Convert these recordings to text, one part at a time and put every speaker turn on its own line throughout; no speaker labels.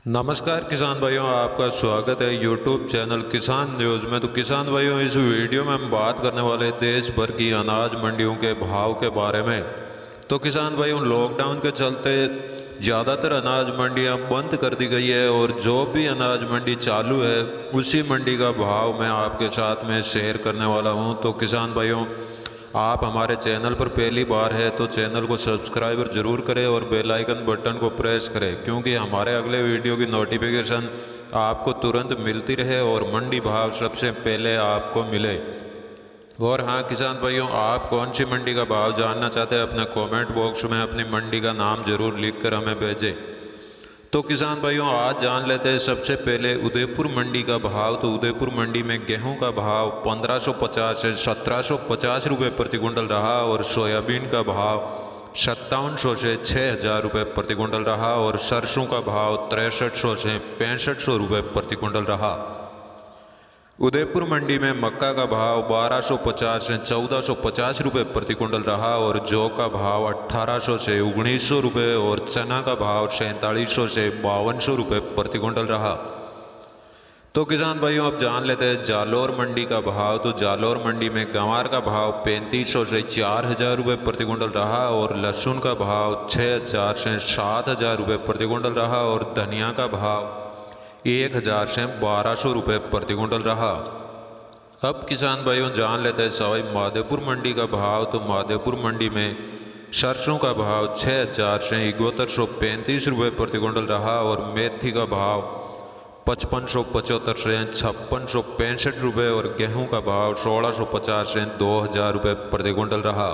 नमस्कार किसान भाइयों, आपका स्वागत है यूट्यूब चैनल किसान न्यूज़ में। तो किसान भाइयों, इस वीडियो में हम बात करने वाले देश भर की अनाज मंडियों के भाव के बारे में। तो किसान भाइयों, लॉकडाउन के चलते ज़्यादातर अनाज मंडियां बंद कर दी गई है और जो भी अनाज मंडी चालू है उसी मंडी का भाव मैं आपके साथ में शेयर करने वाला हूं। तो किसान भाइयों, आप हमारे चैनल पर पहली बार है तो चैनल को सब्सक्राइब ज़रूर करें और बेल आइकन बटन को प्रेस करें, क्योंकि हमारे अगले वीडियो की नोटिफिकेशन आपको तुरंत मिलती रहे और मंडी भाव सबसे पहले आपको मिले। और हाँ किसान भाइयों, आप कौन सी मंडी का भाव जानना चाहते हैं अपने कमेंट बॉक्स में अपनी मंडी का नाम ज़रूर लिख कर हमें भेजें। तो किसान भाइयों, आज जान लेते हैं सबसे पहले उदयपुर मंडी का भाव। तो उदयपुर मंडी में गेहूं का भाव 1550 से 1750 रुपये प्रति कुंटल रहा और सोयाबीन का भाव 5700 से 6000 रुपये प्रति कुंटल रहा और सरसों का भाव 6300 से 6500 रुपये प्रति कुंटल रहा। उदयपुर मंडी में मक्का का भाव 1250 से 1450 रुपये प्रति कुंटल रहा और जौ का भाव 1800 से 1900 रुपये और चना का भाव 4700 से 5200 रुपये प्रति कुंटल रहा। तो किसान भाइयों, अब जान लेते हैं जालौर मंडी का भाव। तो जालौर मंडी में गंवार का भाव 3500 से 4000 रुपये प्रति कुंटल रहा और लहसुन का भाव 6000 से 7000 रुपये प्रति कुंटल रहा और धनिया का भाव 1000 से 1200 रुपये प्रति कुंटल रहा। अब किसान भाइयों, जान लेते हैं सवाई माधोपुर मंडी का भाव। तो माधोपुर मंडी में सरसों का भाव 6000 से 7135 रुपये प्रति कुंटल रहा और मेथी का भाव 5575 से 5665 रुपये और गेहूं का भाव 1650 से 2000 रुपये प्रति कुंटल रहा।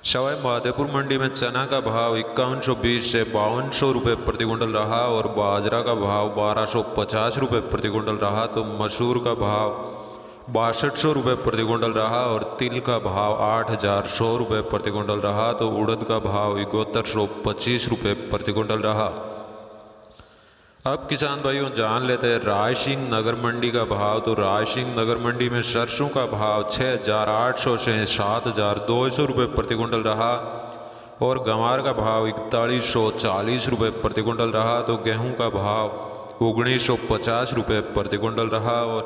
सवाई माधोपुर मंडी में चना का भाव 5120 से 5200 रुपये प्रति कुंटल रहा और बाजरा का भाव 1250 रुपये प्रति कुंटल रहा। तो मसूर का भाव 6200 रुपये प्रति कुंटल रहा और तिल का भाव 8100 रुपये प्रति कुंटल रहा। तो उड़द का भाव 7125 रुपये प्रति कुंटल रहा। अब किसान भाइयों, जान लेते हैं रायसिंह नगर मंडी का भाव। तो रायसिंह नगर मंडी में सरसों का भाव 6800 से 7200 रुपये प्रति कुंटल रहा और गंवार का भाव 4140 रुपये प्रति कुंटल रहा। तो गेहूं का भाव 1950 रुपये प्रति कुंटल रहा और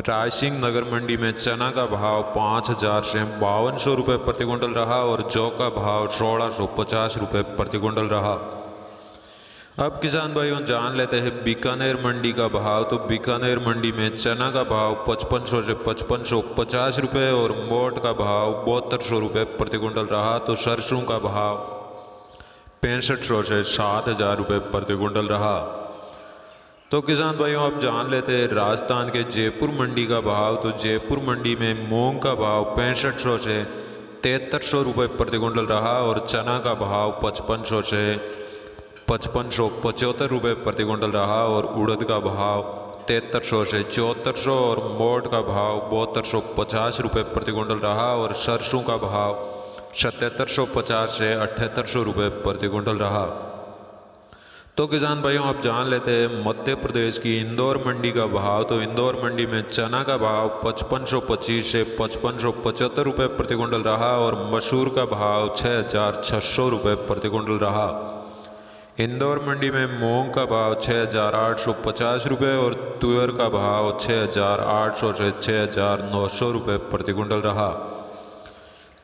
रायसिंह नगर मंडी में चना का भाव 5000 से 5200 रुपये प्रति कुंटल रहा और जौ का भाव 1650 रुपये प्रति कुंटल रहा। अब किसान भाइयों, जान लेते हैं बीकानेर मंडी का भाव। तो बीकानेर मंडी में चना का भाव 5500 से 5550 रुपये और मोट का भाव 7200 रुपये प्रति कुंटल रहा। तो सरसों का भाव 6500 से 7000 रुपये प्रति कुंटल रहा। तो किसान भाइयों, अब जान लेते हैं राजस्थान के जयपुर मंडी का भाव। तो जयपुर मंडी में मूंग का भाव 6500 से 7300 रुपये प्रति कुंटल रहा और चना का भाव 5500 से 5575 रुपये प्रति कुंटल रहा और उड़द का भाव 7300 से 7400 और मोट का भाव 7250 रुपये प्रति कुंटल रहा और सरसों का भाव 7750 से 7800 रुपये प्रति कुंटल रहा। तो किसान भाइयों, अब जान लेते हैं मध्य प्रदेश की इंदौर मंडी का भाव। तो इंदौर मंडी में चना का भाव 5525 से 5575 रुपये प्रति कुंटल रहा और मसूर का भाव 6600 रुपये प्रति कुंटल रहा। इंदौर मंडी में मूंग का भाव 6850 रुपये और तुअर का भाव 6800 से 6900 रुपये प्रति कुंटल रहा।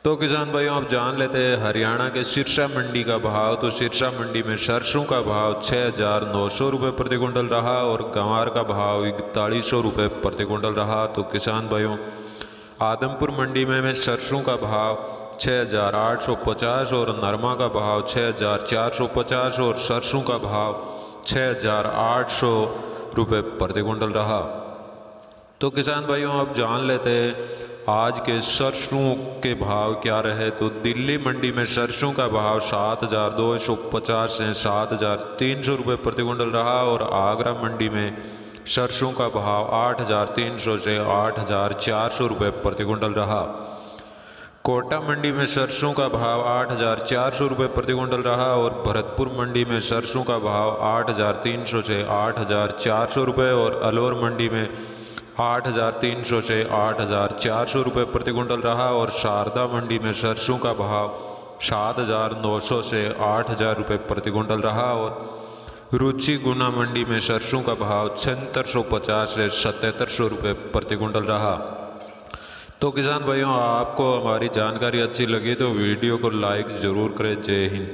तो किसान भाइयों, अब जान लेते हैं हरियाणा के सिरसा मंडी का भाव। तो सिरसा मंडी में सरसों का भाव 6900 रुपये प्रति कुंटल रहा और गंवार का भाव 4100 रुपये प्रति कुंटल रहा। तो किसान भाइयों, आदमपुर मंडी में सरसों का भाव 6850 और नरमा का भाव 6450 और सरसों का भाव 6800 रुपये प्रति कुंटल रहा। तो किसान भाइयों, अब जान लेते हैं आज के सरसों के भाव क्या रहे। तो दिल्ली मंडी में सरसों का भाव 7250 से 7300 रुपये प्रति कुंटल रहा और आगरा मंडी में सरसों का भाव 8300 से 8400 रुपये प्रति कुंटल रहा। कोटा मंडी में सरसों का भाव 8400 रुपये प्रति कुंटल रहा और भरतपुर मंडी में सरसों का भाव 8300 से 8400 रुपये और अलवर मंडी में 8300 से 8400 रुपये प्रति कुंटल रहा और शारदा मंडी में सरसों का भाव 7900 से 8000 रुपये प्रति कुंटल रहा और रुचि गुना मंडी में सरसों का भाव 7650 से 7700 रुपये प्रति कुंटल रहा। तो किसान भाइयों, आपको हमारी जानकारी अच्छी लगी तो वीडियो को लाइक ज़रूर करें। जय हिंद।